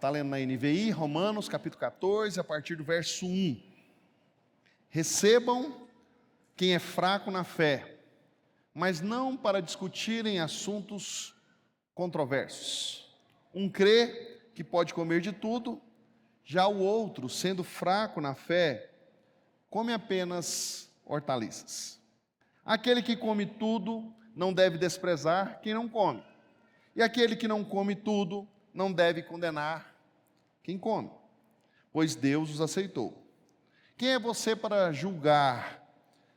está lendo na NVI, Romanos capítulo 14, a partir do verso 1. Recebam quem é fraco na fé, mas não para discutirem assuntos controversos. Um crê que pode comer de tudo, já o outro, sendo fraco na fé, come apenas hortaliças. Aquele que come tudo não deve desprezar quem não come, e aquele que não come tudo não deve condenar quem come, pois Deus os aceitou. Quem é você para julgar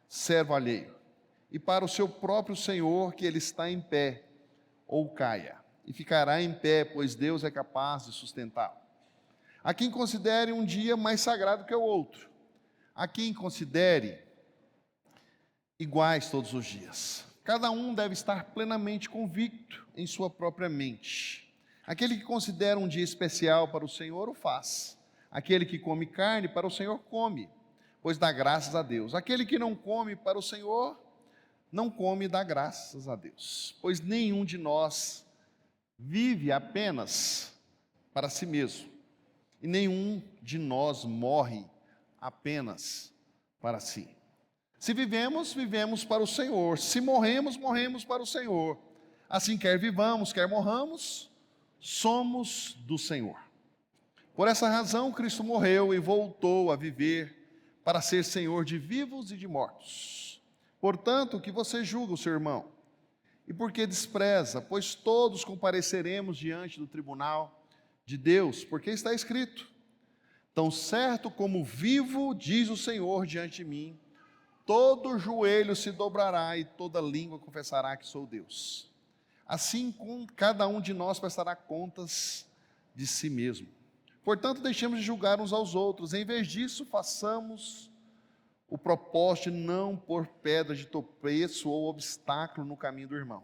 servo alheio? E para o seu próprio Senhor que ele está em pé, ou caia, e ficará em pé, pois Deus é capaz de sustentá-lo. A quem considere um dia mais sagrado que o outro, a quem considere iguais todos os dias. Cada um deve estar plenamente convicto em sua própria mente. Aquele que considera um dia especial para o Senhor, o faz. Aquele que come carne, para o Senhor come, pois dá graças a Deus. Aquele que não come para o Senhor, não come e dá graças a Deus. Pois nenhum de nós vive apenas para si mesmo, e nenhum de nós morre apenas para si. Se vivemos, vivemos para o Senhor. Se morremos, morremos para o Senhor. Assim, quer vivamos, quer morramos, somos do Senhor. Por essa razão, Cristo morreu e voltou a viver para ser Senhor de vivos e de mortos. Portanto, que você julga o seu irmão. E por que despreza? Pois todos compareceremos diante do tribunal de Deus, porque está escrito: tão certo como vivo, diz o Senhor diante de mim, todo joelho se dobrará e toda língua confessará que sou Deus. Assim, com cada um de nós prestará contas de si mesmo. Portanto, deixemos de julgar uns aos outros. Em vez disso, façamos o propósito de não pôr pedra de tropeço ou obstáculo no caminho do irmão.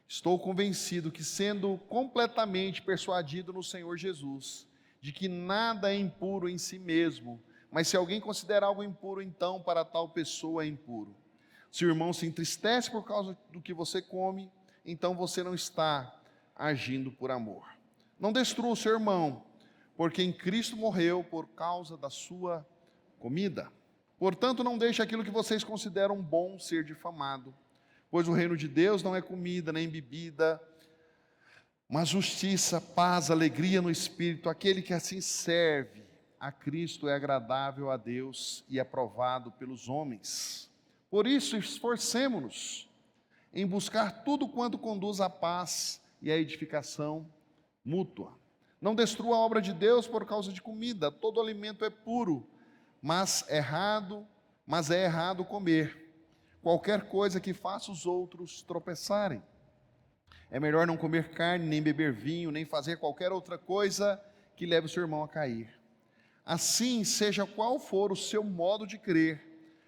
Estou convencido que, sendo completamente persuadido no Senhor Jesus, de que nada é impuro em si mesmo, mas se alguém considera algo impuro, então para tal pessoa é impuro. Se o irmão se entristece por causa do que você come, então você não está agindo por amor. Não destrua o seu irmão, porque em Cristo morreu por causa da sua comida. Portanto, não deixe aquilo que vocês consideram bom ser difamado, pois o reino de Deus não é comida nem bebida, mas justiça, paz, alegria no Espírito. Aquele que assim serve a Cristo é agradável a Deus e aprovado pelos homens. Por isso, esforcemo-nos em buscar tudo quanto conduz à paz e à edificação mútua. Não destrua a obra de Deus por causa de comida. Todo alimento é puro, mas é errado comer qualquer coisa que faça os outros tropeçarem. É melhor não comer carne, nem beber vinho, nem fazer qualquer outra coisa que leve o seu irmão a cair. Assim, seja qual for o seu modo de crer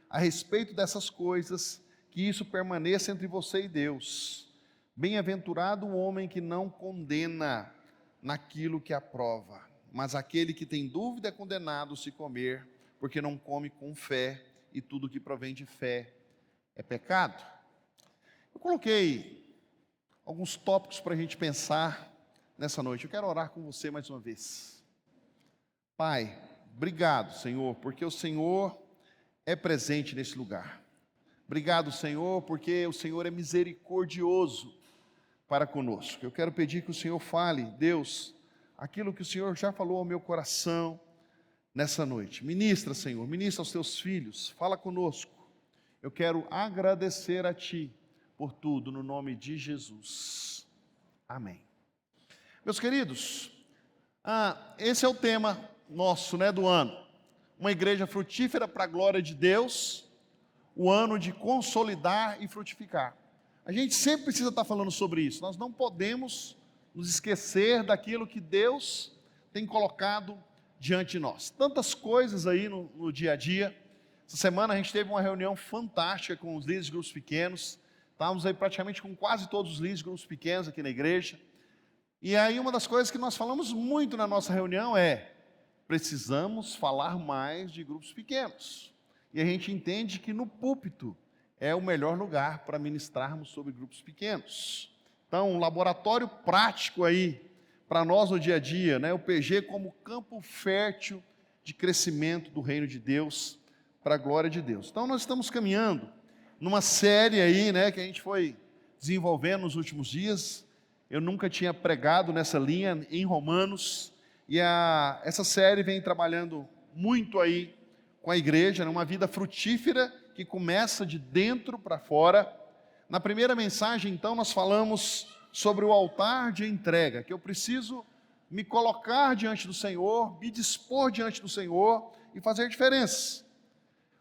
a respeito dessas coisas, que isso permaneça entre você e Deus. Bem-aventurado o homem que não condena naquilo que aprova, mas aquele que tem dúvida é condenado se comer, porque não come com fé, e tudo que provém de fé é pecado. Eu coloquei alguns tópicos para a gente pensar nessa noite. Eu quero orar com você mais uma vez. Pai, obrigado, Senhor, porque o Senhor é presente nesse lugar. Obrigado, Senhor, porque o Senhor é misericordioso para conosco. Eu quero pedir que o Senhor fale, Deus, aquilo que o Senhor já falou ao meu coração nessa noite. Ministra, Senhor, ministra aos teus filhos, fala conosco. Eu quero agradecer a Ti por tudo, no nome de Jesus. Amém. Meus queridos, esse é o tema nosso, do ano. Uma igreja frutífera para a glória de Deus, o ano de consolidar e frutificar. A gente sempre precisa estar falando sobre isso. Nós não podemos nos esquecer daquilo que Deus tem colocado diante de nós. Tantas coisas aí no dia a dia. Essa semana a gente teve uma reunião fantástica com os líderes de grupos pequenos. Estávamos aí praticamente com quase todos os líderes de grupos pequenos aqui na igreja. E aí uma das coisas que nós falamos muito na nossa reunião é: precisamos falar mais de grupos pequenos. E a gente entende que no púlpito é o melhor lugar para ministrarmos sobre grupos pequenos. Então, um laboratório prático aí para nós no dia a dia, né? O PG como campo fértil de crescimento do reino de Deus, para a glória de Deus. Então nós estamos caminhando numa série aí, né, que a gente foi desenvolvendo nos últimos dias. Eu nunca tinha pregado nessa linha em Romanos, e essa série vem trabalhando muito aí com a igreja, né, uma vida frutífera que começa de dentro para fora. Na primeira mensagem, então, nós falamos sobre o altar de entrega, que eu preciso me colocar diante do Senhor, me dispor diante do Senhor e fazer diferença.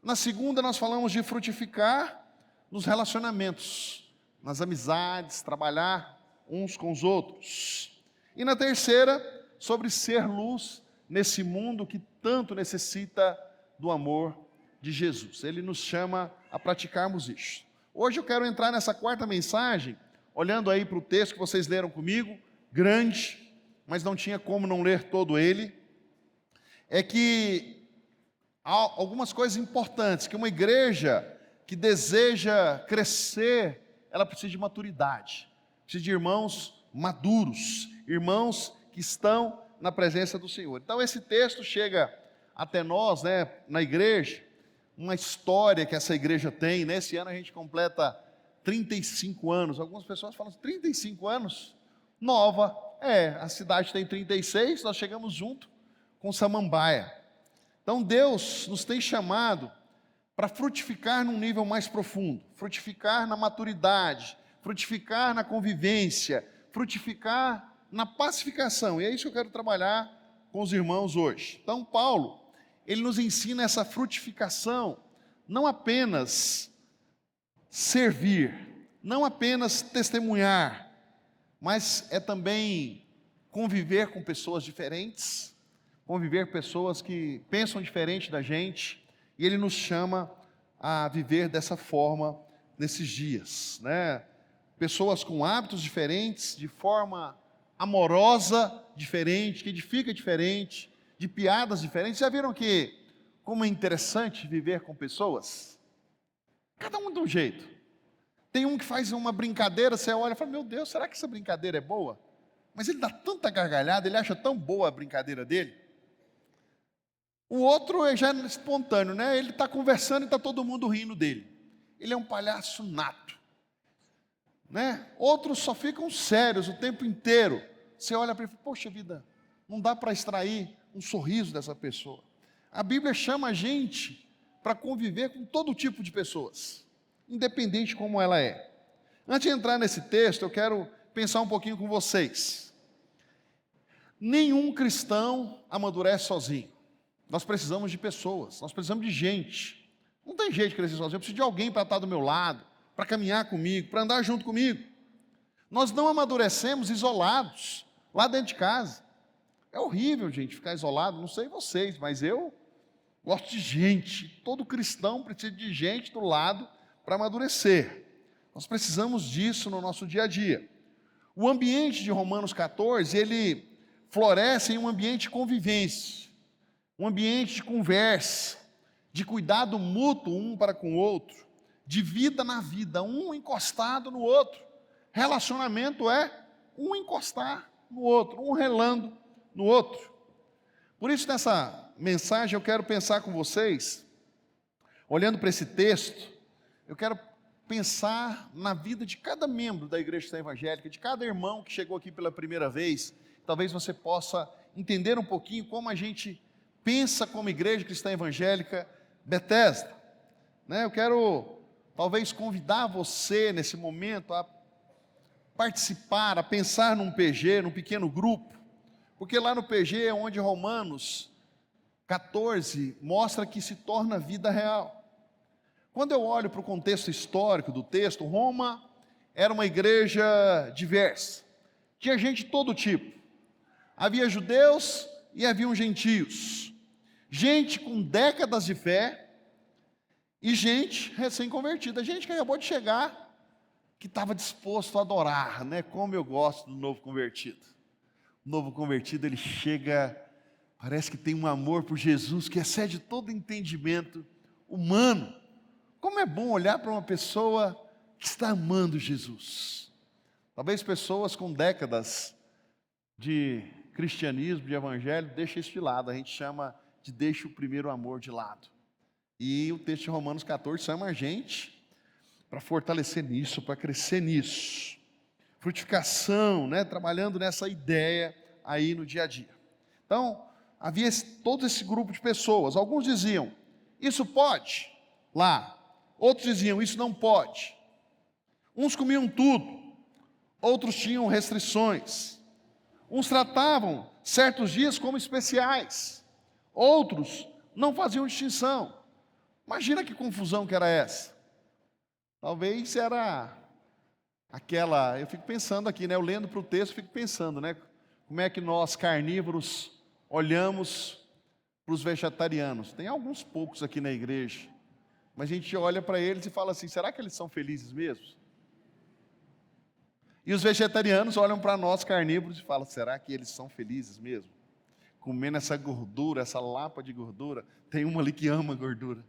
Na segunda, nós falamos de frutificar nos relacionamentos, nas amizades, trabalhar uns com os outros. E na terceira, sobre ser luz nesse mundo que tanto necessita do amor de Jesus. Ele nos chama a praticarmos isso. Hoje eu quero entrar nessa quarta mensagem, olhando aí para o texto que vocês leram comigo, grande, mas não tinha como não ler todo ele. É que há algumas coisas importantes, que uma igreja que deseja crescer, ela precisa de maturidade, precisa de irmãos maduros, irmãos que estão na presença do Senhor. Então esse texto chega até nós, né, na igreja, uma história que essa igreja tem. Nesse ano a gente completa 35 anos, algumas pessoas falam 35 anos, nova, a cidade tem 36, nós chegamos junto com Samambaia. Então Deus nos tem chamado para frutificar num nível mais profundo, frutificar na maturidade, frutificar na convivência, frutificar na pacificação, e é isso que eu quero trabalhar com os irmãos hoje. Então Paulo, ele nos ensina essa frutificação, não apenas servir, não apenas testemunhar, mas é também conviver com pessoas diferentes, conviver com pessoas que pensam diferente da gente, e ele nos chama a viver dessa forma nesses dias, né? Pessoas com hábitos diferentes, de forma amorosa diferente, que edifica diferente, de piadas diferentes. Já viram como é interessante viver com pessoas? Cada um de um jeito. Tem um que faz uma brincadeira, você olha e fala, meu Deus, será que essa brincadeira é boa? Mas ele dá tanta gargalhada, ele acha tão boa a brincadeira dele. O outro é já espontâneo, né? Ele está conversando e está todo mundo rindo dele. Ele é um palhaço nato, né? Outros só ficam sérios o tempo inteiro. Você olha para ele e fala, poxa vida, não dá para extrair um sorriso dessa pessoa. A Bíblia chama a gente para conviver com todo tipo de pessoas, independente de como ela é. Antes de entrar nesse texto, eu quero pensar um pouquinho com vocês. Nenhum cristão amadurece sozinho. Nós precisamos de pessoas, nós precisamos de gente. Não tem jeito de crescer sozinho, eu preciso de alguém para estar do meu lado, para caminhar comigo, para andar junto comigo. Nós não amadurecemos isolados, lá dentro de casa. É horrível, gente, ficar isolado, não sei vocês, mas eu gosto de gente. Todo cristão precisa de gente do lado para amadurecer. Nós precisamos disso no nosso dia a dia. O ambiente de Romanos 14, ele floresce em um ambiente de convivência, um ambiente de conversa, de cuidado mútuo um para com o outro, de vida na vida, um encostado no outro. Relacionamento é um encostar no outro, um relando no outro. Por isso, nessa mensagem, eu quero pensar com vocês, olhando para esse texto, eu quero pensar na vida de cada membro da Igreja Cristã Evangélica, de cada irmão que chegou aqui pela primeira vez. Talvez você possa entender um pouquinho como a gente pensa como Igreja Cristã Evangélica Bethesda, né? Eu quero talvez convidar você nesse momento a participar, a pensar num PG, num pequeno grupo, porque lá no PG é onde Romanos 14 mostra que se torna vida real. Quando eu olho para o contexto histórico do texto, Roma era uma igreja diversa, tinha gente de todo tipo, havia judeus e haviam gentios, gente com décadas de fé e gente recém-convertida, gente que acabou de chegar, que estava disposto a adorar, né? Como eu gosto do novo convertido. O novo convertido, ele chega, parece que tem um amor por Jesus que excede todo entendimento humano. Como é bom olhar para uma pessoa que está amando Jesus. Talvez pessoas com décadas de cristianismo, de evangelho, deixa isso de lado. A gente chama de deixa o primeiro amor de lado. E o texto de Romanos 14 chama a gente para fortalecer nisso, para crescer nisso. Frutificação, né? Trabalhando nessa ideia aí no dia a dia. Então, havia todo esse grupo de pessoas. Alguns diziam, isso pode, lá. Outros diziam, isso não pode. Uns comiam tudo, outros tinham restrições. Uns tratavam certos dias como especiais, outros não faziam distinção. Imagina que confusão que era essa. Talvez era aquela, eu fico pensando aqui, né? Eu lendo para o texto, fico pensando, né? Como é que nós carnívoros olhamos para os vegetarianos? Tem alguns poucos aqui na igreja, mas a gente olha para eles e fala assim, será que eles são felizes mesmo? E os vegetarianos olham para nós carnívoros e falam, será que eles são felizes mesmo? Comendo essa gordura, essa lapa de gordura, tem uma ali que ama gordura.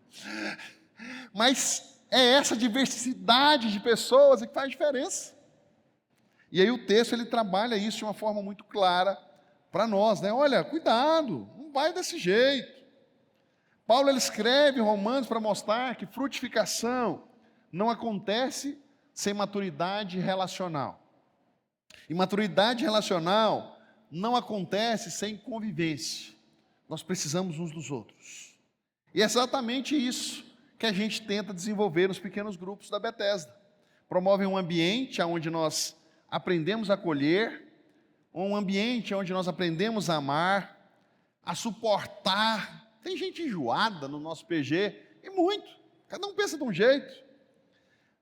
Mas é essa diversidade de pessoas que faz diferença. E aí o texto ele trabalha isso de uma forma muito clara para nós, né? Olha, cuidado, não vai desse jeito. Paulo ele escreve em Romanos para mostrar que frutificação não acontece sem maturidade relacional. E maturidade relacional não acontece sem convivência. Nós precisamos uns dos outros. E é exatamente isso que a gente tenta desenvolver nos pequenos grupos da Bethesda. Promove um ambiente onde nós aprendemos a acolher, um ambiente onde nós aprendemos a amar, a suportar. Tem gente enjoada no nosso PG, e muito. Cada um pensa de um jeito.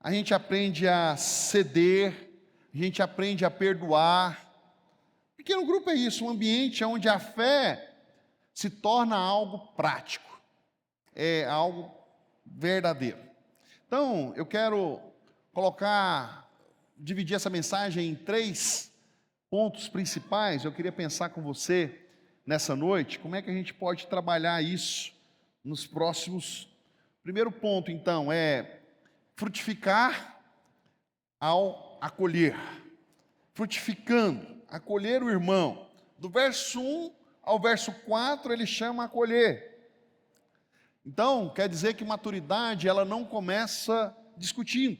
A gente aprende a ceder, a gente aprende a perdoar. Pequeno grupo é isso, um ambiente onde a fé se torna algo prático, é algo verdadeiro. Então, eu quero dividir essa mensagem em 3 pontos principais. Eu queria pensar com você nessa noite, como é que a gente pode trabalhar isso nos próximos. Primeiro ponto, então, é frutificar ao acolher. Frutificando, acolher o irmão. Do verso 1 ao verso 4, ele chama acolher. Então, quer dizer que maturidade, ela não começa discutindo,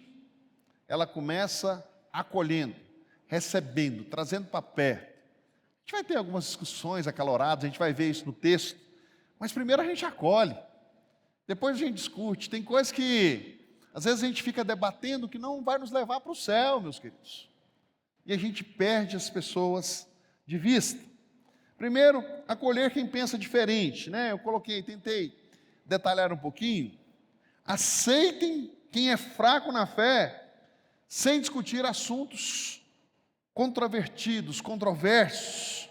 ela começa acolhendo, recebendo, trazendo para perto. A gente vai ter algumas discussões acaloradas, a gente vai ver isso no texto, mas primeiro a gente acolhe, depois a gente discute. Tem coisas que, às vezes a gente fica debatendo que não vai nos levar para o céu, meus queridos, e a gente perde as pessoas de vista. Primeiro, acolher quem pensa diferente, né? Eu tentei detalhar um pouquinho. Aceitem quem é fraco na fé, sem discutir assuntos controvertidos, controversos.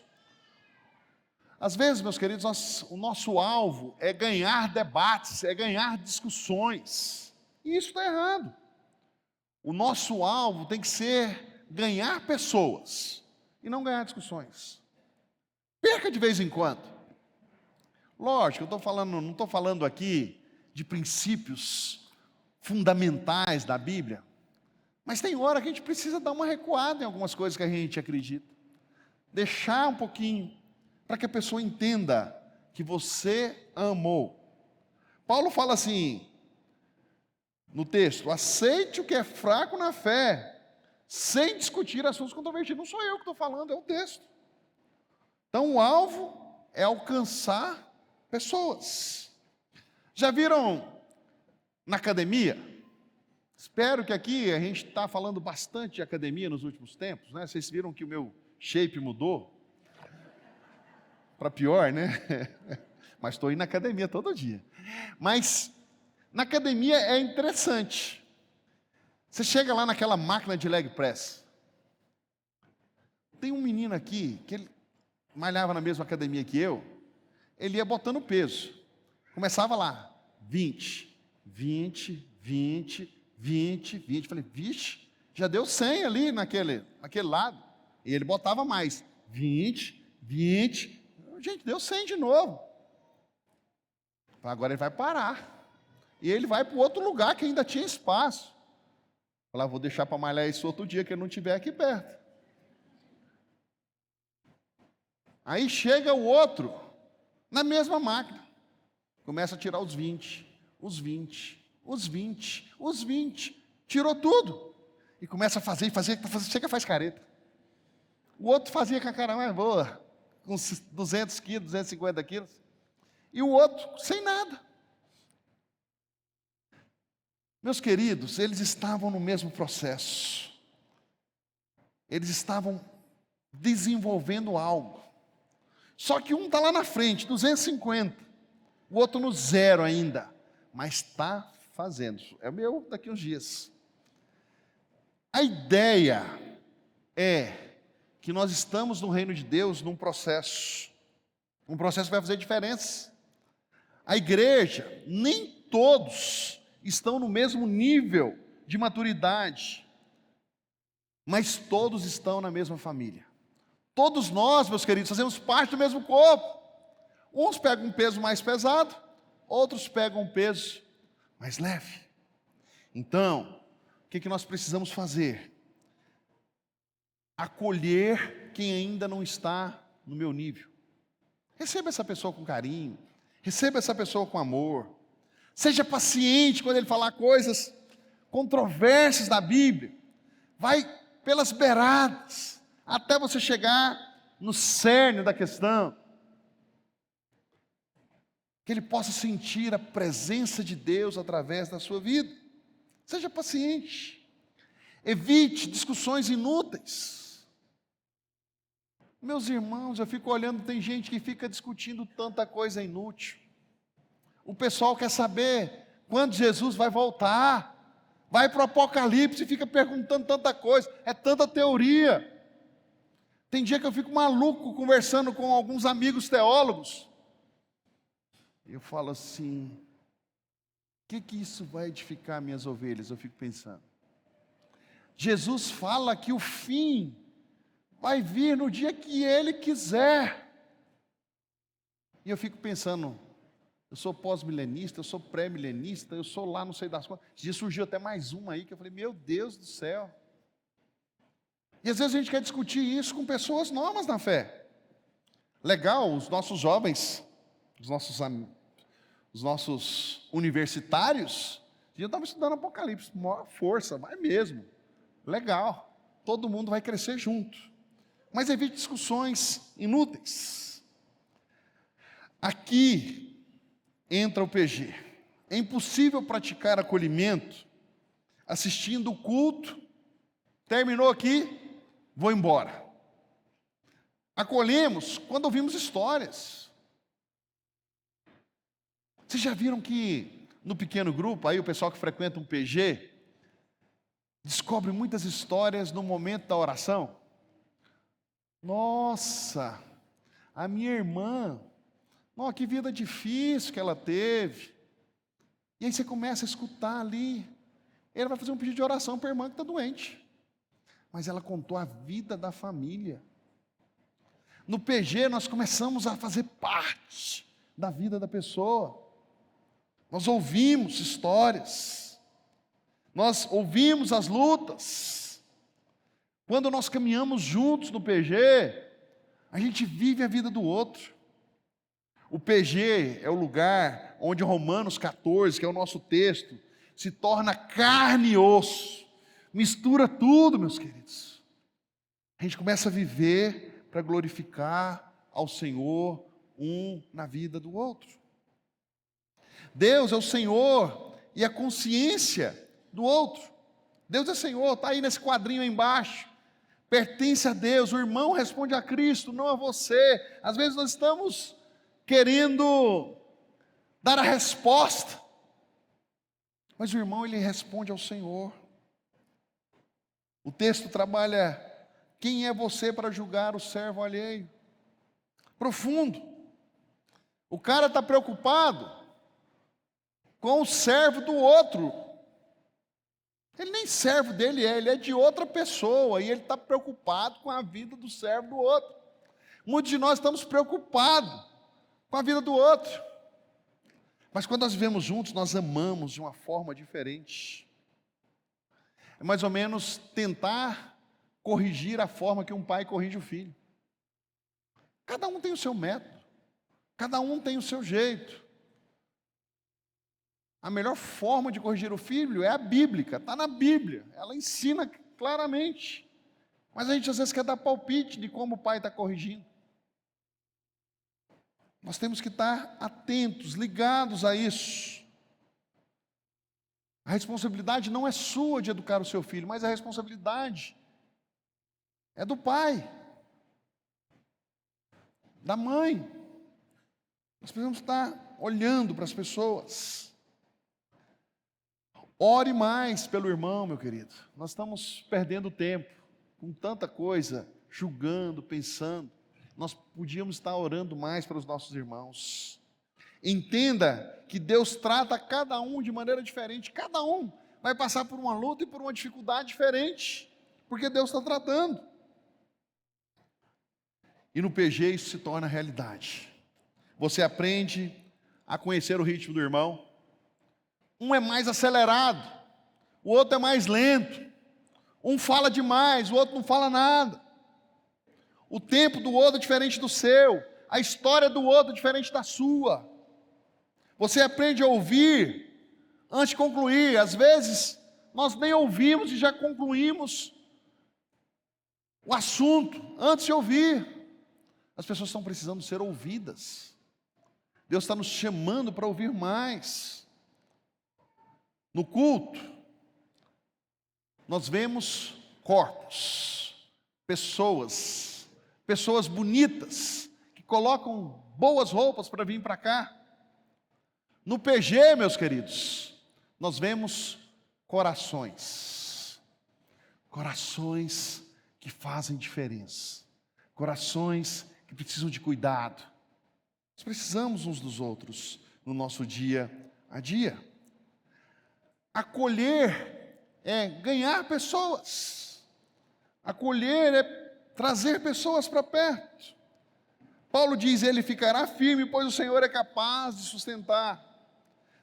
Às vezes, meus queridos, o nosso alvo é ganhar debates, é ganhar discussões. E isso está errado. O nosso alvo tem que ser ganhar pessoas e não ganhar discussões. Perca de vez em quando. Lógico, não estou falando aqui de princípios fundamentais da Bíblia, mas tem hora que a gente precisa dar uma recuada em algumas coisas que a gente acredita. Deixar um pouquinho, para que a pessoa entenda que você amou. Paulo fala assim, no texto, aceite o que é fraco na fé, sem discutir assuntos controvertidos. Não sou eu que estou falando, é o texto. Então o alvo é alcançar pessoas. Já viram na academia? Espero que aqui a gente está falando bastante de academia nos últimos tempos, né? Vocês viram que o meu shape mudou para pior, né? Mas estou indo na academia todo dia. Mas na academia é interessante. Você chega lá naquela máquina de leg press. Tem um menino aqui que ele malhava na mesma academia que eu. Ele ia botando peso. Começava lá, 20, 20, 20, 20, 20. Falei, vixe, já deu 100 ali naquele lado. E ele botava mais, 20, 20. Gente, deu 100 de novo. Agora ele vai parar. E ele vai para o outro lugar que ainda tinha espaço. Falei, vou deixar para malhar isso outro dia que ele não estiver aqui perto. Aí chega o outro, na mesma máquina. Começa a tirar os 20, os 20, os 20, os 20. Tirou tudo. E começa a fazer, chega e faz careta. O outro fazia com a cara mais boa, com 200 quilos, 250 quilos. E o outro, sem nada. Meus queridos, eles estavam no mesmo processo. Eles estavam desenvolvendo algo. Só que um está lá na frente, 250. O outro no zero ainda. Mas está fazendo. É o meu daqui uns dias. A ideia é que nós estamos no reino de Deus num processo. Um processo que vai fazer diferença. A igreja, nem todos estão no mesmo nível de maturidade, mas todos estão na mesma família. Todos nós, meus queridos, fazemos parte do mesmo corpo. Uns pegam um peso mais pesado, outros pegam um peso mais leve. Então, o que nós precisamos fazer? Acolher quem ainda não está no meu nível. Receba essa pessoa com carinho, receba essa pessoa com amor. Seja paciente quando ele falar coisas controversas da Bíblia. Vai pelas beiradas, até você chegar no cerne da questão. Que ele possa sentir a presença de Deus através da sua vida. Seja paciente. Evite discussões inúteis. Meus irmãos, eu fico olhando, tem gente que fica discutindo tanta coisa inútil. O pessoal quer saber quando Jesus vai voltar. Vai para o Apocalipse e fica perguntando tanta coisa. É tanta teoria. Tem dia que eu fico maluco conversando com alguns amigos teólogos. Eu falo assim, o que isso vai edificar minhas ovelhas? Eu fico pensando. Jesus fala que o fim vai vir no dia que Ele quiser. E eu fico pensando, eu sou pós-milenista, eu sou pré-milenista, eu sou lá não sei das quantas. Esse dia surgiu até mais uma aí, que eu falei, meu Deus do céu. E às vezes a gente quer discutir isso com pessoas novas na fé. Legal, os nossos jovens, os nossos universitários, já estavam estudando Apocalipse, com maior força, vai mesmo. Legal, todo mundo vai crescer junto. Mas evite discussões inúteis. Aqui entra o PG. É impossível praticar acolhimento assistindo o culto, terminou aqui, vou embora. Acolhemos quando ouvimos histórias. Vocês já viram que no pequeno grupo, aí o pessoal que frequenta um PG, descobre muitas histórias no momento da oração? Nossa, a minha irmã, nossa, que vida difícil que ela teve. E aí você começa a escutar ali. Ele vai fazer um pedido de oração para a irmã que está doente. Mas ela contou a vida da família. No PG nós começamos a fazer parte da vida da pessoa. Nós ouvimos histórias. Nós ouvimos as lutas. Quando nós caminhamos juntos no PG, a gente vive a vida do outro. O PG é o lugar onde Romanos 14, que é o nosso texto, se torna carne e osso. Mistura tudo, meus queridos. A gente começa a viver para glorificar ao Senhor um na vida do outro. Deus é o Senhor e a consciência do outro. Deus é Senhor, está aí nesse quadrinho aí embaixo. Pertence a Deus, o irmão responde a Cristo, não a você. Às vezes nós estamos querendo dar a resposta, mas o irmão ele responde ao Senhor. O texto trabalha, quem é você para julgar o servo alheio? Profundo. O cara está preocupado com o servo do outro. Ele nem servo dele ele é de outra pessoa, e ele está preocupado com a vida do servo do outro. Muitos de nós estamos preocupados com a vida do outro. Mas quando nós vivemos juntos, nós amamos de uma forma diferente. É mais ou menos tentar corrigir a forma que um pai corrige o filho. Cada um tem o seu método, cada um tem o seu jeito. A melhor forma de corrigir o filho é a bíblica, está na Bíblia, ela ensina claramente. Mas a gente às vezes quer dar palpite de como o pai está corrigindo. Nós temos que estar atentos, ligados a isso. A responsabilidade não é sua de educar o seu filho, mas a responsabilidade é do pai, da mãe. Nós precisamos estar olhando para as pessoas. Ore mais pelo irmão, meu querido. Nós estamos perdendo tempo com tanta coisa, julgando, pensando. Nós podíamos estar orando mais para os nossos irmãos. Entenda que Deus trata cada um de maneira diferente. Cada um vai passar por uma luta e por uma dificuldade diferente, porque Deus está tratando. E no PG isso se torna realidade. Você aprende a conhecer o ritmo do irmão. Um é mais acelerado, o outro é mais lento. Um fala demais, o outro não fala nada. O tempo do outro é diferente do seu. A história do outro é diferente da sua. Você aprende a ouvir antes de concluir. Às vezes, nós nem ouvimos e já concluímos o assunto antes de ouvir. As pessoas estão precisando ser ouvidas. Deus está nos chamando para ouvir mais. No culto, nós vemos corpos, pessoas bonitas, que colocam boas roupas para vir para cá. No PG, meus queridos, nós vemos corações que fazem diferença, corações que precisam de cuidado. Nós precisamos uns dos outros no nosso dia a dia. Acolher é ganhar pessoas. Acolher é trazer pessoas para perto. Paulo diz, ele ficará firme, pois o Senhor é capaz de sustentar.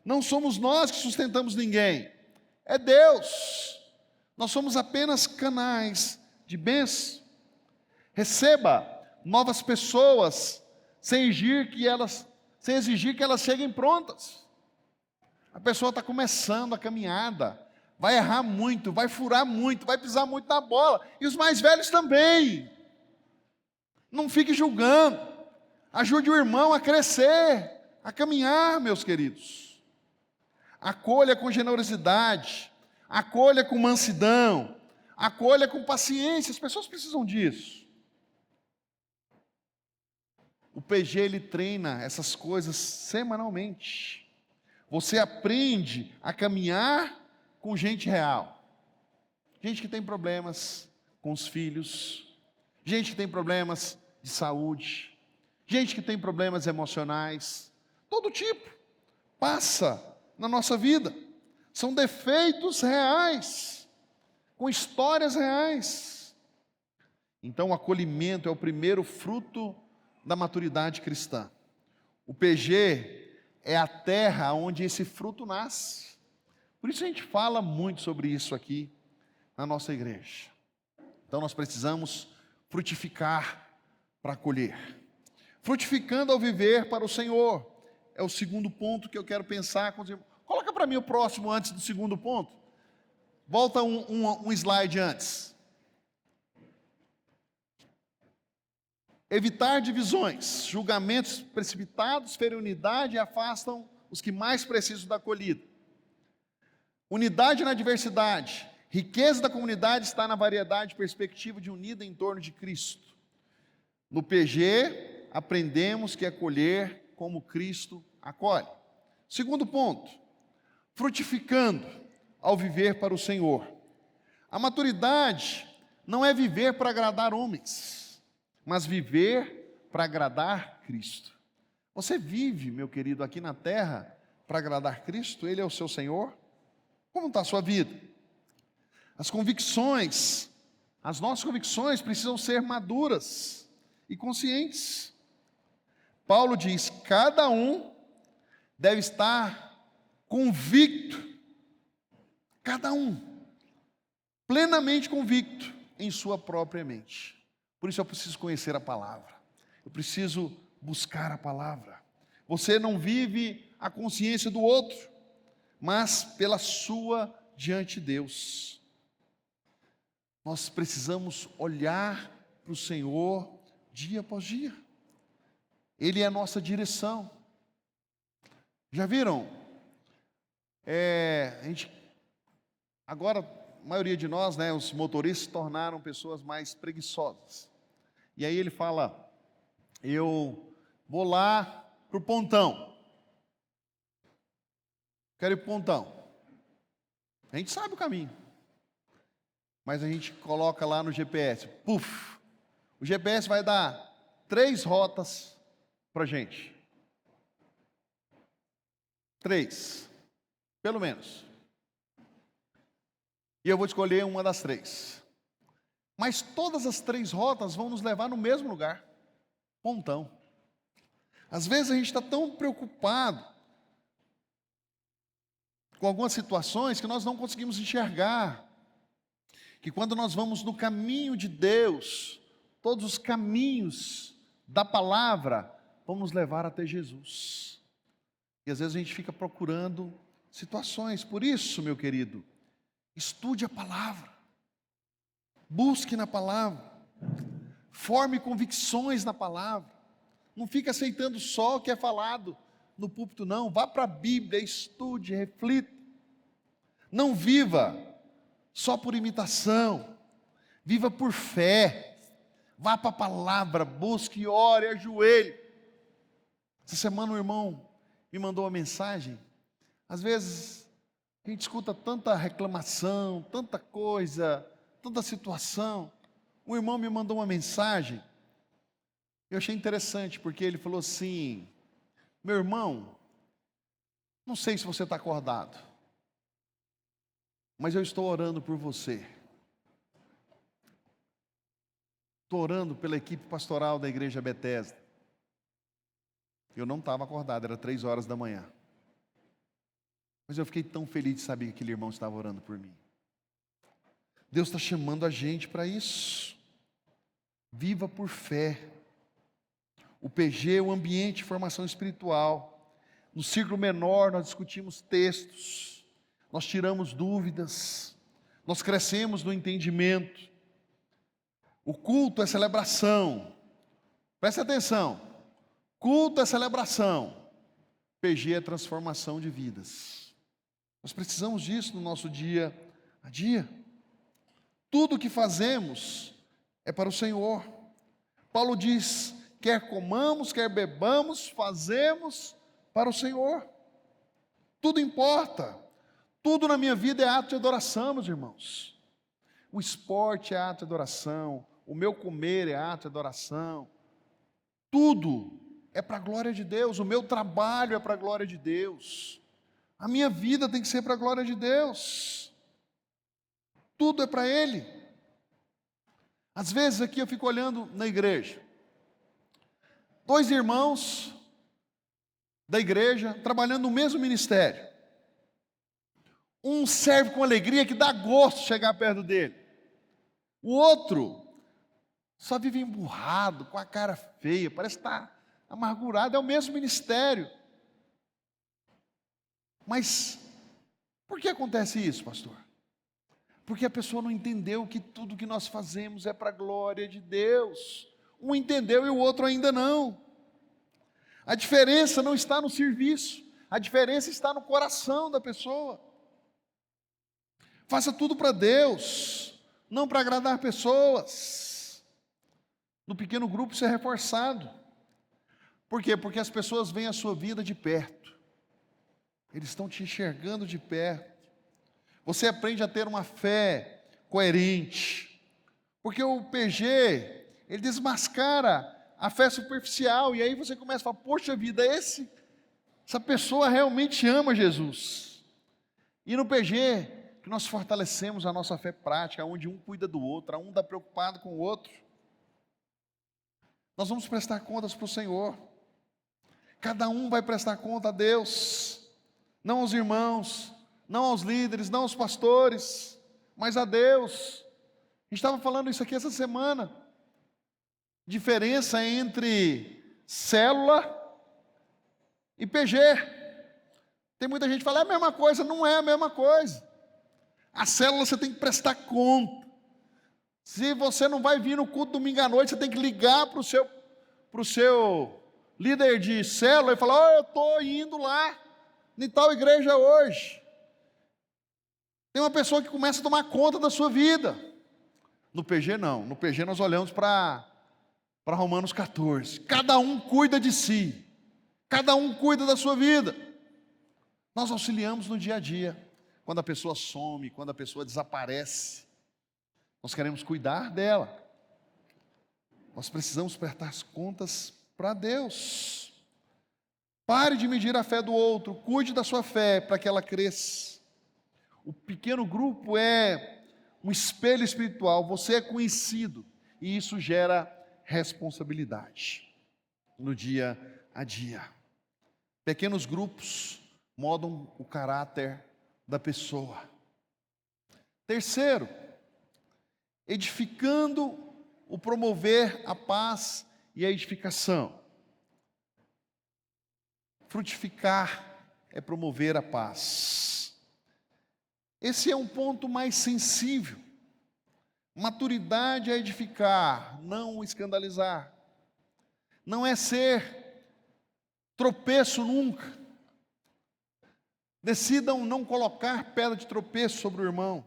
Não somos nós que sustentamos ninguém, é Deus. Nós somos apenas canais de bênção. Receba novas pessoas sem exigir que elas cheguem prontas. A pessoa está começando a caminhada, vai errar muito, vai furar muito, vai pisar muito na bola. E os mais velhos também. Não fique julgando. Ajude o irmão a crescer, a caminhar, meus queridos. Acolha com generosidade, acolha com mansidão, acolha com paciência. As pessoas precisam disso. O PG, ele treina essas coisas semanalmente. Você aprende a caminhar com gente real. Gente que tem problemas com os filhos, gente que tem problemas de saúde, gente que tem problemas emocionais, todo tipo, passa na nossa vida. São defeitos reais, com histórias reais. Então o acolhimento é o primeiro fruto da maturidade cristã. O PG é a terra onde esse fruto nasce. Por isso a gente fala muito sobre isso aqui na nossa igreja. Então nós precisamos frutificar para colher. Frutificando ao viver para o Senhor. É o segundo ponto que eu quero pensar com os irmãos. Coloca para mim o próximo antes do segundo ponto. Volta um slide antes. Evitar divisões, julgamentos precipitados, ferem unidade e afastam os que mais precisam da acolhida. Unidade na diversidade. Riqueza da comunidade está na variedade de perspectiva de unida em torno de Cristo. No PG, aprendemos que acolher como Cristo acolhe. Segundo ponto, frutificando ao viver para o Senhor. A maturidade não é viver para agradar homens, mas viver para agradar Cristo. Você vive, meu querido, aqui na terra para agradar Cristo? Ele é o seu Senhor? Como está a sua vida? As nossas convicções precisam ser maduras e conscientes. Paulo diz, cada um deve estar convicto, cada um, plenamente convicto em sua própria mente. Por isso eu preciso conhecer a palavra. Eu preciso buscar a palavra. Você não vive a consciência do outro, mas pela sua diante de Deus. Nós precisamos olhar para o Senhor dia após dia. Ele é a nossa direção. Já viram? Agora, a maioria de nós, né, os motoristas se tornaram pessoas mais preguiçosas. E aí ele fala, eu vou lá para o pontão. Quero ir para o pontão. A gente sabe o caminho. Mas a gente coloca lá no GPS. Puf! O GPS vai dar 3 rotas para a gente. 3. Pelo menos. E eu vou escolher uma das 3. Mas todas as 3 rotas vão nos levar no mesmo lugar. Pontão. Às vezes a gente está tão preocupado com algumas situações que nós não conseguimos enxergar. Que quando nós vamos no caminho de Deus, todos os caminhos da palavra vão nos levar até Jesus. E às vezes a gente fica procurando situações. Por isso, meu querido, estude a palavra. Busque na palavra. Forme convicções na palavra. Não fique aceitando só o que é falado no púlpito, não. Vá para a Bíblia, estude, reflita. Não viva só por imitação. Viva por fé. Vá para a palavra, busque, ore, ajoelhe. Essa semana um irmão me mandou uma mensagem. Às vezes a gente escuta tanta reclamação, tanta coisa, tanta situação. Um irmão me mandou uma mensagem. Eu achei interessante, porque ele falou assim: meu irmão, não sei se você está acordado, mas eu estou orando por você. Estou orando pela equipe pastoral da igreja Bethesda. Eu não estava acordado, era 3 horas da manhã. Mas eu fiquei tão feliz de saber que aquele irmão estava orando por mim. Deus está chamando a gente para isso. Viva por fé. O PG é o ambiente de formação espiritual. No círculo menor nós discutimos textos, nós tiramos dúvidas, nós crescemos no entendimento. O culto é celebração. Preste atenção. Culto é celebração. PG é transformação de vidas. Nós precisamos disso no nosso dia a dia. Tudo o que fazemos é para o Senhor. Paulo diz: quer comamos, quer bebamos, fazemos para o Senhor. Tudo importa. Tudo na minha vida é ato de adoração, meus irmãos. O esporte é ato de adoração. O meu comer é ato de adoração. Tudo é para a glória de Deus. O meu trabalho é para a glória de Deus. A minha vida tem que ser para a glória de Deus. Tudo é para Ele. Às vezes aqui eu fico olhando na igreja. 2 irmãos da igreja trabalhando no mesmo ministério. Um serve com alegria que dá gosto de chegar perto dele. O outro só vive emburrado, com a cara feia, parece estar amargurado. É o mesmo ministério. Mas por que acontece isso, pastor? Porque a pessoa não entendeu que tudo que nós fazemos é para a glória de Deus. Um entendeu e o outro ainda não. A diferença não está no serviço, a diferença está no coração da pessoa. Faça tudo para Deus, não para agradar pessoas. No pequeno grupo isso é reforçado. Por quê? Porque as pessoas veem a sua vida de perto. Eles estão te enxergando de perto. Você aprende a ter uma fé coerente. Porque o PG, ele desmascara a fé superficial. E aí você começa a falar: poxa vida, essa pessoa realmente ama Jesus. E no PG, que nós fortalecemos a nossa fé prática, onde um cuida do outro, um está preocupado com o outro. Nós vamos prestar contas para o Senhor. Cada um vai prestar conta a Deus. Não aos irmãos, não aos líderes, não aos pastores, mas a Deus. A gente estava falando isso aqui essa semana. diferença entre célula e PG. Tem muita gente que fala, é a mesma coisa. Não é a mesma coisa. A célula você tem que prestar conta. Se você não vai vir no culto domingo à noite, você tem que ligar para o seu líder de célula e falar, eu estou indo lá, em tal igreja hoje. Tem uma pessoa que começa a tomar conta da sua vida. No PG não, no PG nós olhamos para Romanos 14. Cada um cuida de si, cada um cuida da sua vida. Nós auxiliamos no dia a dia, quando a pessoa some, quando a pessoa desaparece. Nós queremos cuidar dela. Nós precisamos prestar as contas para Deus. Pare de medir a fé do outro, cuide da sua fé para que ela cresça. O pequeno grupo é um espelho espiritual, você é conhecido, e isso gera responsabilidade no dia a dia. Pequenos grupos moldam o caráter da pessoa. Terceiro, edificando o promover a paz e a edificação. Frutificar é promover a paz. Esse é um ponto mais sensível. Maturidade é edificar, não escandalizar. Não é ser tropeço nunca. Decidam não colocar pedra de tropeço sobre o irmão.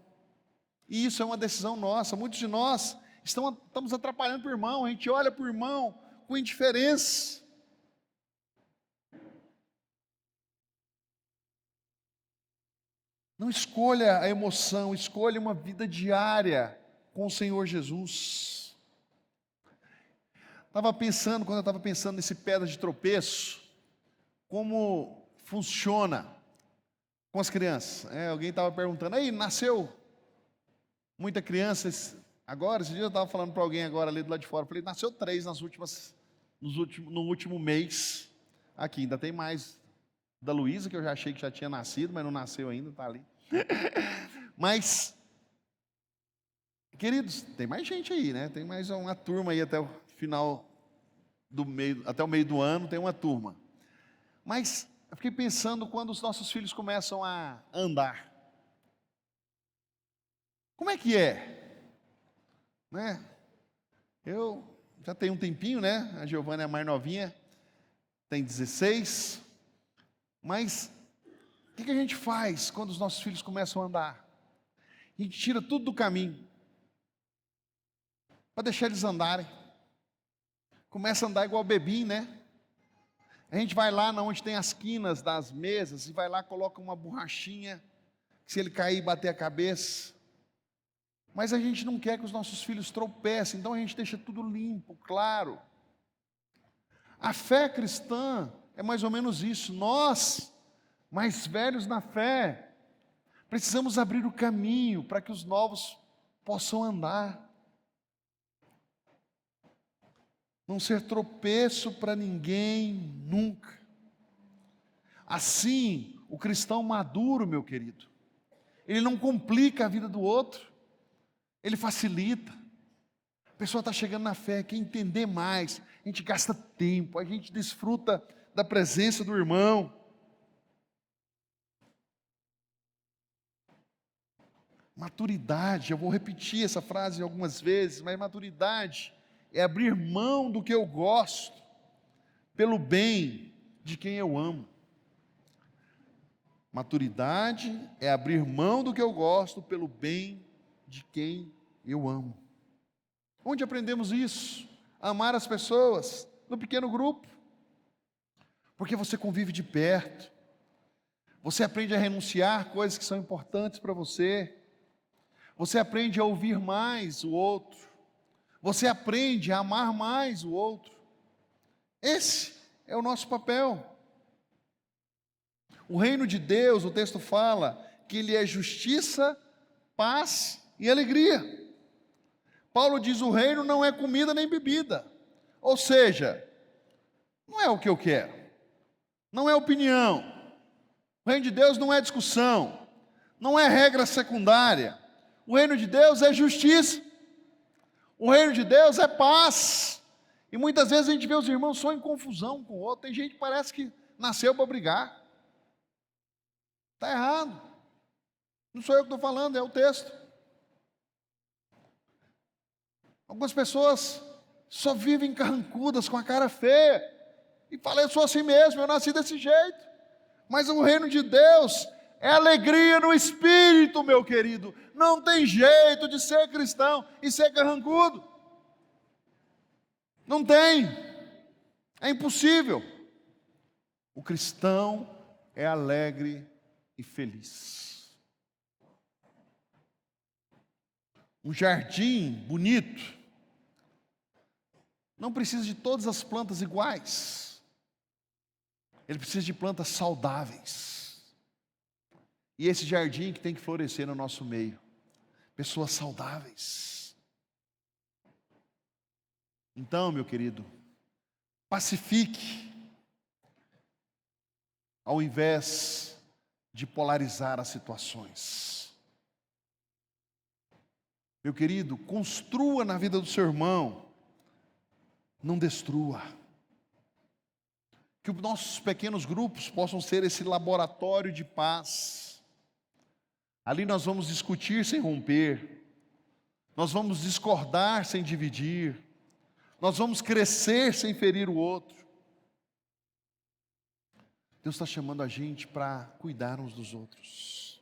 E isso é uma decisão nossa. Muitos de nós estamos atrapalhando o irmão. A gente olha para o irmão com indiferença. Não escolha a emoção, escolha uma vida diária com o Senhor Jesus. Quando eu estava pensando nesse pedra de tropeço, como funciona com as crianças. Alguém estava perguntando, aí, nasceu muita criança agora? Esse dia eu estava falando para alguém agora ali do lado de fora, falei, nasceu 3 no último mês, aqui, ainda tem mais da Luísa, que eu já achei que já tinha nascido, mas não nasceu ainda, está ali. Mas, queridos, tem mais gente aí, né? Tem mais uma turma aí até o final até o meio do ano, tem uma turma. Mas eu fiquei pensando quando os nossos filhos começam a andar. Como é que é? Né? Eu já tenho um tempinho, né? A Giovana é a mais novinha, tem 16. Mas o que a gente faz quando os nossos filhos começam a andar? A gente tira tudo do caminho para deixar eles andarem. Começa a andar igual bebinho, né? A gente vai lá onde tem as quinas das mesas e vai lá, coloca uma borrachinha, que se ele cair, bater a cabeça. Mas a gente não quer que os nossos filhos tropecem, então a gente deixa tudo limpo, claro. A fé cristã é mais ou menos isso. Nós, mais velhos na fé, precisamos abrir o caminho para que os novos possam andar. Não ser tropeço para ninguém, nunca. Assim, o cristão maduro, meu querido, ele não complica a vida do outro, ele facilita. A pessoa está chegando na fé, quer entender mais, a gente gasta tempo, a gente desfruta da presença do irmão. Maturidade, eu vou repetir essa frase algumas vezes, mas maturidade é abrir mão do que eu gosto, pelo bem de quem eu amo. Maturidade é abrir mão do que eu gosto, pelo bem de quem eu amo. Onde aprendemos isso? Amar as pessoas, no pequeno grupo. Porque você convive de perto. Você aprende a renunciar coisas que são importantes para você. Você aprende a ouvir mais o outro. Você aprende a amar mais o outro. Esse é o nosso papel. O reino de Deus, o texto fala que ele é justiça, paz e alegria. Paulo diz: o reino não é comida nem bebida. Ou seja, não é o que eu quero, não é opinião. O reino de Deus não é discussão, não é regra secundária. O reino de Deus é justiça. O reino de Deus é paz. E muitas vezes a gente vê os irmãos só em confusão com o outro. Tem gente que parece que nasceu para brigar. Está errado. Não sou eu que estou falando, é o texto. Algumas pessoas só vivem carrancudas, com a cara feia. E falam, eu sou assim mesmo, eu nasci desse jeito. Mas o reino de Deus é alegria no espírito, meu querido. Não tem jeito de ser cristão e ser carrancudo. Não tem. É impossível. O cristão é alegre e feliz. Um jardim bonito não precisa de todas as plantas iguais. Ele precisa de plantas saudáveis. E esse jardim que tem que florescer no nosso meio. Pessoas saudáveis. Então, meu querido, pacifique, ao invés de polarizar as situações. Meu querido, construa na vida do seu irmão, não destrua. Que os nossos pequenos grupos possam ser esse laboratório de paz. Ali nós vamos discutir sem romper, nós vamos discordar sem dividir, nós vamos crescer sem ferir o outro. Deus está chamando a gente para cuidar uns dos outros.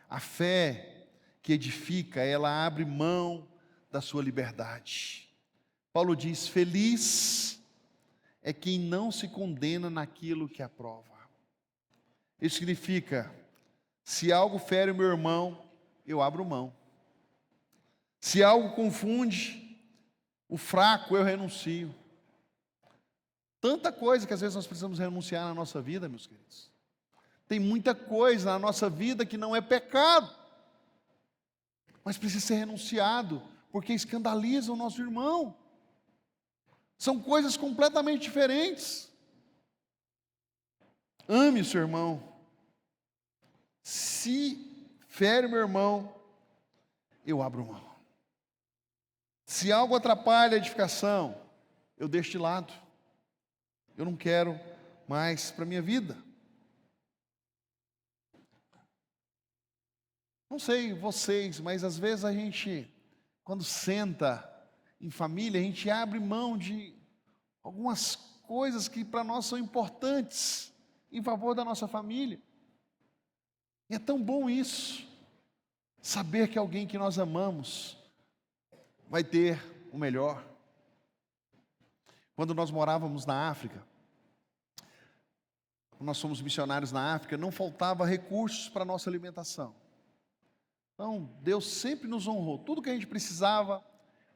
A fé que edifica, ela abre mão da sua liberdade. Paulo diz, feliz é quem não se condena naquilo que aprova. Isso significa, se algo fere o meu irmão, eu abro mão. Se algo confunde o fraco, eu renuncio. Tanta coisa que às vezes nós precisamos renunciar na nossa vida, meus queridos. Tem muita coisa na nossa vida que não é pecado, mas precisa ser renunciado, porque escandaliza o nosso irmão. São coisas completamente diferentes. Ame o seu irmão. Se fere meu irmão, eu abro mão. Se algo atrapalha a edificação, eu deixo de lado. Eu não quero mais para a minha vida. Não sei vocês, mas às vezes a gente, quando senta em família, a gente abre mão de algumas coisas que para nós são importantes em favor da nossa família. E é tão bom isso, saber que alguém que nós amamos vai ter o melhor. Quando nós morávamos na África, quando nós fomos missionários na África, não faltava recursos para a nossa alimentação. Então, Deus sempre nos honrou. Tudo que a gente precisava,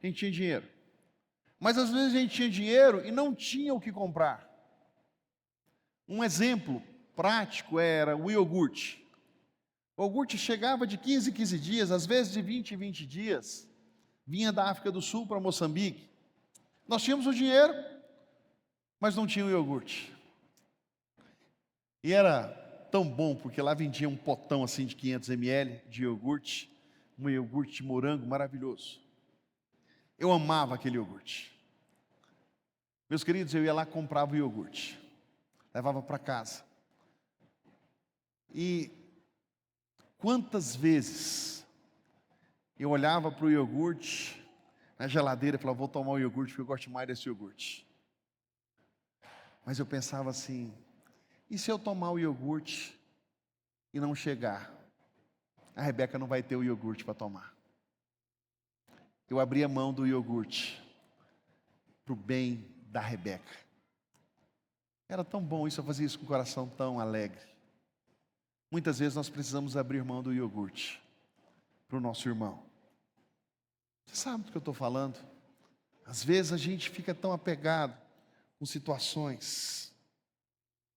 a gente tinha dinheiro. Mas às vezes a gente tinha dinheiro e não tinha o que comprar. Um exemplo prático era o iogurte. O iogurte chegava de 15 em 15 dias, às vezes de 20 em 20 dias. Vinha da África do Sul para Moçambique. Nós tínhamos o dinheiro, mas não tinha o iogurte. E era tão bom, porque lá vendia um potão assim de 500 ml de iogurte, um iogurte de morango maravilhoso. Eu amava aquele iogurte. Meus queridos, eu ia lá, comprava o iogurte, levava para casa. E quantas vezes eu olhava para o iogurte na geladeira e falava, vou tomar o iogurte porque eu gosto mais desse iogurte. Mas eu pensava assim, e se eu tomar o iogurte e não chegar? A Rebeca não vai ter o iogurte para tomar. Eu abri a mão do iogurte para o bem da Rebeca. Era tão bom isso, eu fazia isso com o coração tão alegre. Muitas vezes nós precisamos abrir mão do iogurte para o nosso irmão. Você sabe do que eu estou falando? Às vezes a gente fica tão apegado com situações.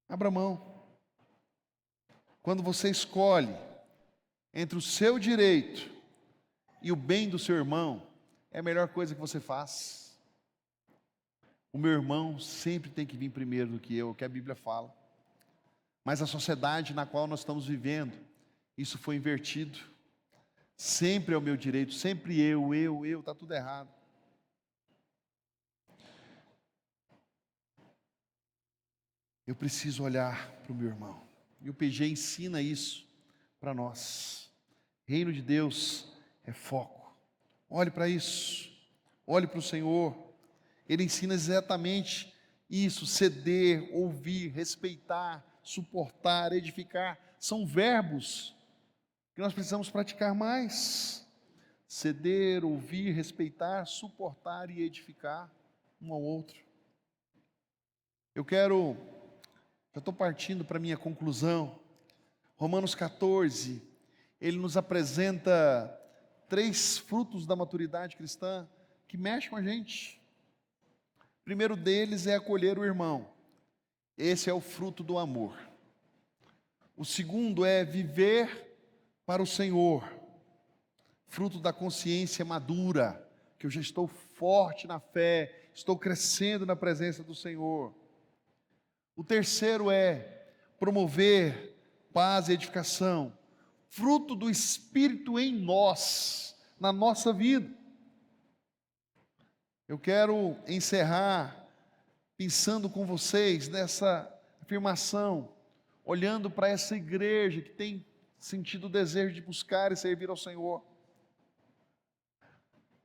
Abra mão. Quando você escolhe entre o seu direito e o bem do seu irmão, é a melhor coisa que você faz. O meu irmão sempre tem que vir primeiro do que eu, o que a Bíblia fala. Mas a sociedade na qual nós estamos vivendo, isso foi invertido. Sempre é o meu direito, sempre eu, está tudo errado. eu preciso olhar para o meu irmão. E o PG ensina isso para nós. Reino de Deus é foco. Olhe para isso. Olhe para o Senhor. Ele ensina exatamente isso: ceder, ouvir, respeitar, suportar, edificar. São verbos que nós precisamos praticar mais. Ceder, ouvir, respeitar, suportar e edificar um ao outro. Já estou partindo para a minha conclusão. Romanos 14, ele nos apresenta 3 frutos da maturidade cristã que mexem com a gente. O primeiro deles é acolher o irmão. Esse é o fruto do amor. O segundo é viver para o Senhor. Fruto da consciência madura, que eu já estou forte na fé, estou crescendo na presença do Senhor. O terceiro é promover paz e edificação, fruto do Espírito em nós, na nossa vida. Eu quero encerrar pensando com vocês nessa afirmação, olhando para essa igreja que tem sentido o desejo de buscar e servir ao Senhor.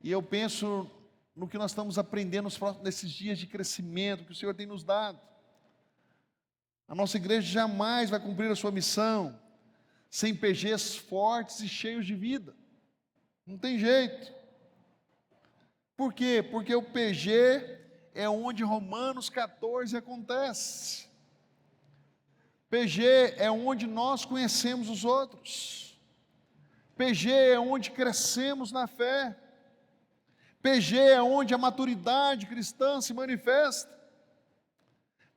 E eu penso no que nós estamos aprendendo nesses dias de crescimento que o Senhor tem nos dado. A nossa igreja jamais vai cumprir a sua missão sem PGs fortes e cheios de vida. Não tem jeito. Por quê? Porque o PG é onde Romanos 14 acontece. PG é onde nós conhecemos os outros. PG é onde crescemos na fé. PG é onde a maturidade cristã se manifesta.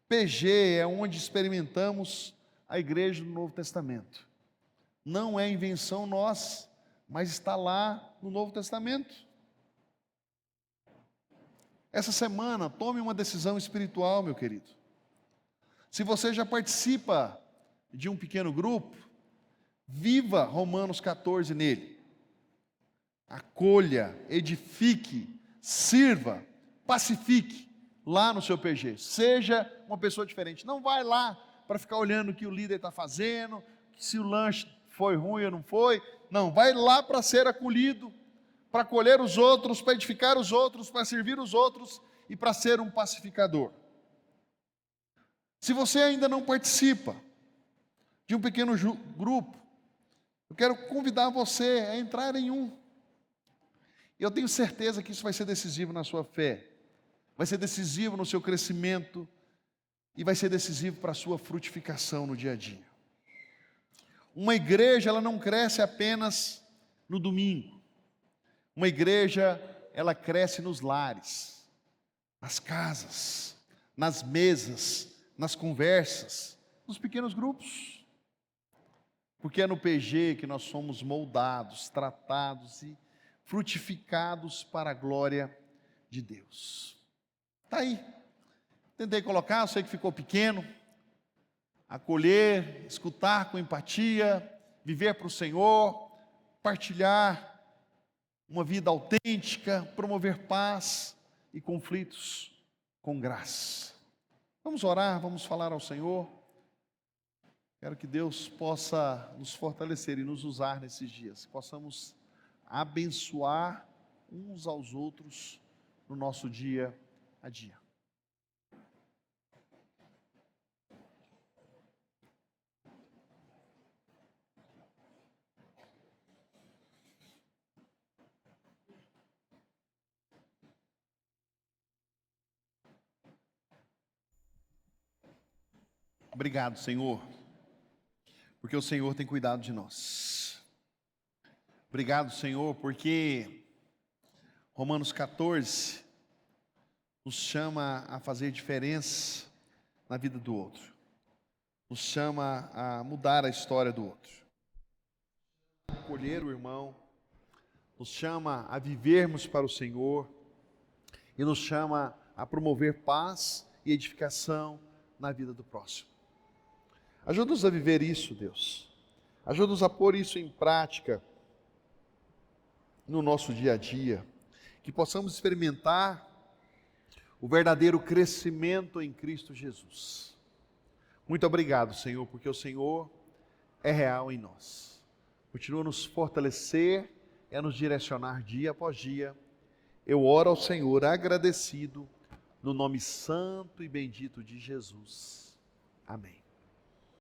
PG é onde experimentamos a igreja do Novo Testamento. Não é invenção nossa, mas está lá no Novo Testamento. Essa semana, tome uma decisão espiritual, meu querido. Se você já participa de um pequeno grupo, viva Romanos 14 nele. Acolha, edifique, sirva, pacifique lá no seu PG. Seja uma pessoa diferente. Não vai lá para ficar olhando o que o líder está fazendo, se o lanche foi ruim ou não foi. Não, vai lá para ser acolhido, para acolher os outros, para edificar os outros, para servir os outros e para ser um pacificador. Se você ainda não participa de um pequeno grupo, eu quero convidar você a entrar em um. Eu tenho certeza que isso vai ser decisivo na sua fé, vai ser decisivo no seu crescimento e vai ser decisivo para a sua frutificação no dia a dia. Uma igreja, ela não cresce apenas no domingo. Uma igreja, ela cresce nos lares, nas casas, nas mesas, nas conversas, nos pequenos grupos. Porque é no PG que nós somos moldados, tratados e frutificados para a glória de Deus. Está aí. Tentei colocar, eu sei que ficou pequeno. Acolher, escutar com empatia, viver para o Senhor, partilhar uma vida autêntica, promover paz e conflitos com graça. Vamos orar, vamos falar ao Senhor. Quero que Deus possa nos fortalecer e nos usar nesses dias, que possamos abençoar uns aos outros no nosso dia a dia. Obrigado, Senhor, porque o Senhor tem cuidado de nós. Obrigado, Senhor, porque Romanos 14 nos chama a fazer diferença na vida do outro, nos chama a mudar a história do outro, a acolher o irmão, nos chama a vivermos para o Senhor e nos chama a promover paz e edificação na vida do próximo. Ajuda-nos a viver isso, Deus. Ajuda-nos a pôr isso em prática no nosso dia a dia. Que possamos experimentar o verdadeiro crescimento em Cristo Jesus. Muito obrigado, Senhor, porque o Senhor é real em nós. Continua a nos fortalecer e a nos direcionar dia após dia. Eu oro ao Senhor agradecido, no nome santo e bendito de Jesus. Amém.